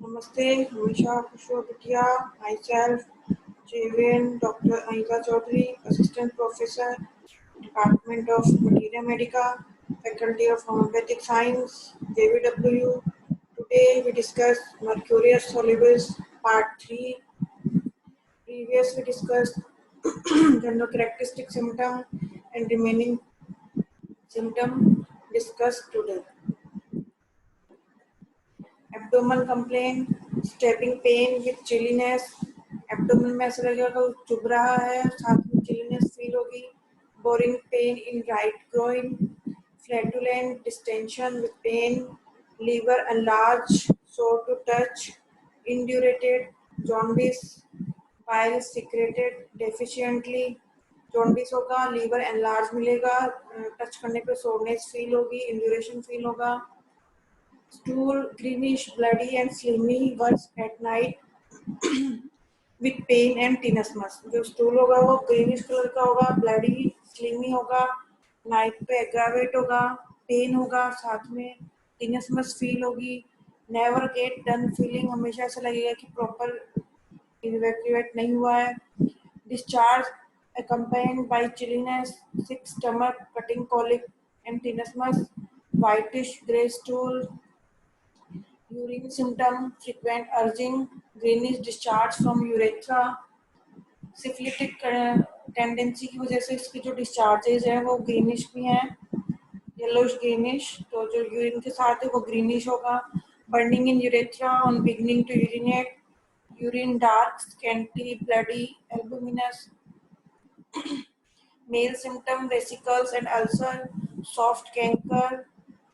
नमस्ते, हमेशा खुश हो बिटिया। माई सेल्फ जेवियन doctor Anita Chaudhary, assistant professor, department of materia medica, faculty of homoeopathic science, JVW. Today we discuss mercurial solubles part 3. Previously discussed general characteristic symptom and remaining symptom discussed today. Abdomen complaint, stepping pain with chilliness, abdomen में ऐसा लगेगा कुछ चुभ रहा है, साथ में chilliness feel होगी, boring pain in right groin, flatulent distension with pain, liver enlarge, sore to touch, indurated, jaundice, bile secreted deficiently, jaundice होगा, लीवर एनलार्ज मिलेगा, टच करने पे सोरनेस फील होगी, इंड्यूरेशन फील होगा, stool greenish, bloody and slimy, worse at night with pain and tenesmus. जो stool होगा वो greenish colour का होगा, bloody, slimy होगा, night पे aggravate होगा, pain होगा, साथ में tenesmus feel होगी, never get done feeling, हमेशा ऐसा लगेगा कि proper evacuate नहीं हुआ है, discharge accompanied by chilliness, sick stomach, cutting colic and tenesmus, whitish grey stool, urine symptom, frequent urging, greenish discharge from urethra, syphilitic tendency की वजह से इसके जो डिस्चार्जेज हैं वो ग्रीनिश भी हैं, येलोइश ग्रीनिश, तो जो यूरिन के साथ है वो ग्रीनिश होगा, burning in urethra on beginning to urinate, urine dark, scanty, bloody, albuminous, male symptom vesicles and ulcer, soft canker,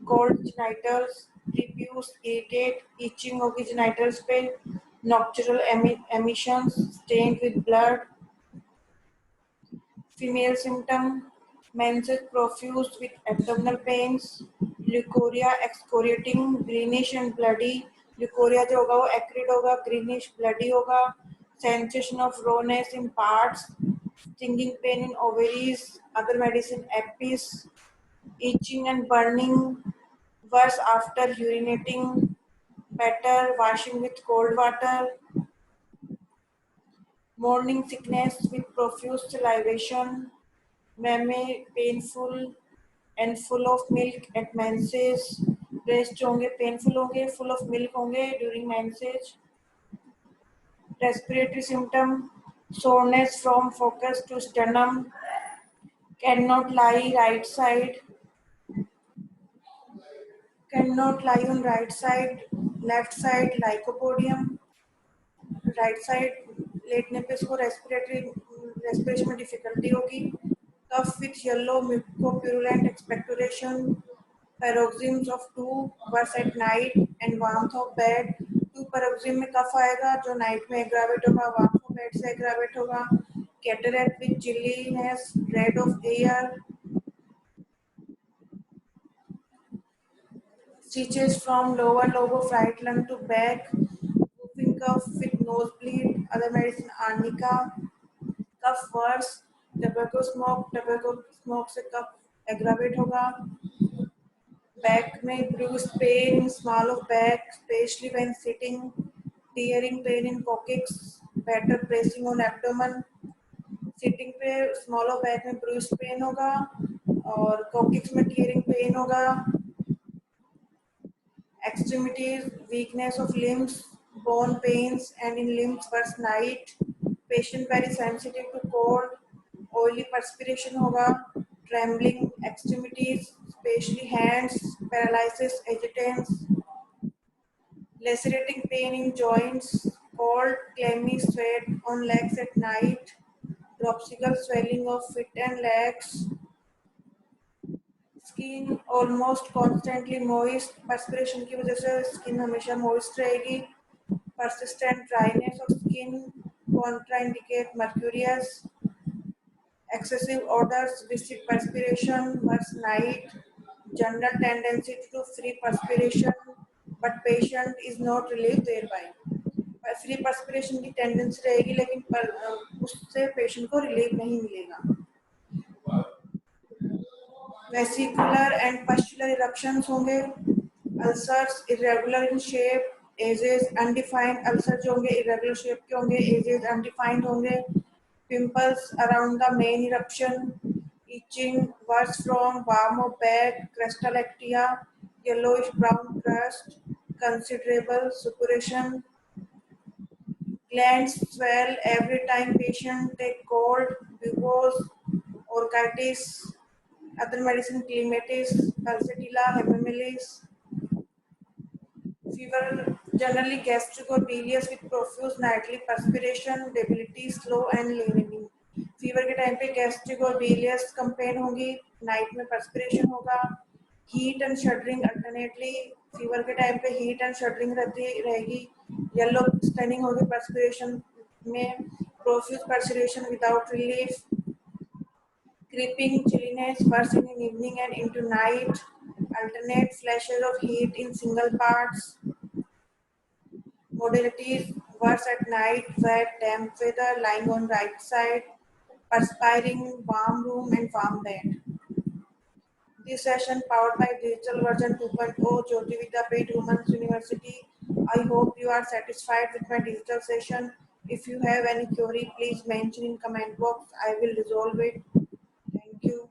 cold genitals, diffuse irritate, itching होगी genitals पे, nocturnal emissions, stained with blood. Female symptom menses profuse with abdominal pains, leukorrhea excoriating, greenish and bloody. Leukorrhea जो होगा वो acrid होगा, greenish bloody होगा, sensation of rawness in parts, stinging pain in ovaries, other medicine epis, itching and burning, worse after urinating, better washing with cold water, morning sickness with profuse salivation, meme painful and full of milk at menses, breast होंगे painful होंगे, full of milk होंगे during menses, respiratory symptom, soreness from focus to sternum, cannot lie right side, cannot lie on right side, left side lycopodium, right side लेटने पे इसको respiration में difficulty होगी, cough with yellow म्यूकोप्यूरुलेंट expectoration, पैरोक्सिम्स of to verse at night and warmth of bed, to पैरोक्सिम में कफ आएगा जो night में aggravate होगा, वार्मथ ऑफ बेड से एग्रावेट होगा, cataract with chilliness, dread of air, stitches from lower lobe of right lung to back, whooping cough with nosebleed, other medicine arnica, cough worse, tobacco smoke से cough aggravate होगा, back में bruised pain, small of back, especially when sitting, tearing pain in coccyx, better pressing on abdomen, sitting पे small of back में bruised pain होगा और coccyx में tearing pain होगा, extremities, weakness of limbs, bone pains and in limbs first night, patient very sensitive to cold, oily perspiration होगा, trembling extremities, especially hands, paralysis, agitance, lacerating pain in joints, cold, clammy sweat on legs at night, dropsical swelling of feet and legs, skin almost constantly moist, perspiration की वजह से skin हमेशा moist रहेगी, persistent dryness of skin, contraindicate mercurius, excessive odors, viscid perspiration, worse night, general tendency to free perspiration, but patient is not relieved thereby. Free perspiration की tendency रहेगी लेकिन उससे patient को रिलीफ नहीं मिलेगा. Vesicular and pustular eruptions होंगे, ulcers irregular in shape, edges undefined ulcer जो होंगे इरेगुलर शेप के होंगे, एजेस अनडिफाइंड होंगे, pimples around the main eruption, itching worse from warm or bad, crystallectia, yellowish brown crust, considerable suppuration, glands swell every time patient take cold, bucose, orchitis, other medicine clematis, pulsatilla, hemimilis, fever generally gastric or bilious with profuse nightly perspiration, debility, slow and leaning. Fever के time पे gastric और बिलियस complain होगी, night में perspiration होगा, heat and shuddering alternately, fever के time पे heat and shuddering रहती रहेगी, येलो स्टेनिंग होगी पर्सपिरेशन में, profuse perspiration without relief, creeping chilliness worsen in evening and into night, alternate flashes of heat in single parts, modalities worse at night, wet, damp weather, lying on right side, perspiring, warm room and warm bed. This session powered by digital version 2.0 Jyoti Vidyapeeth Women's University. I hope you are satisfied with my digital session. If you have any query, please mention in comment box. I will resolve it. Thank you.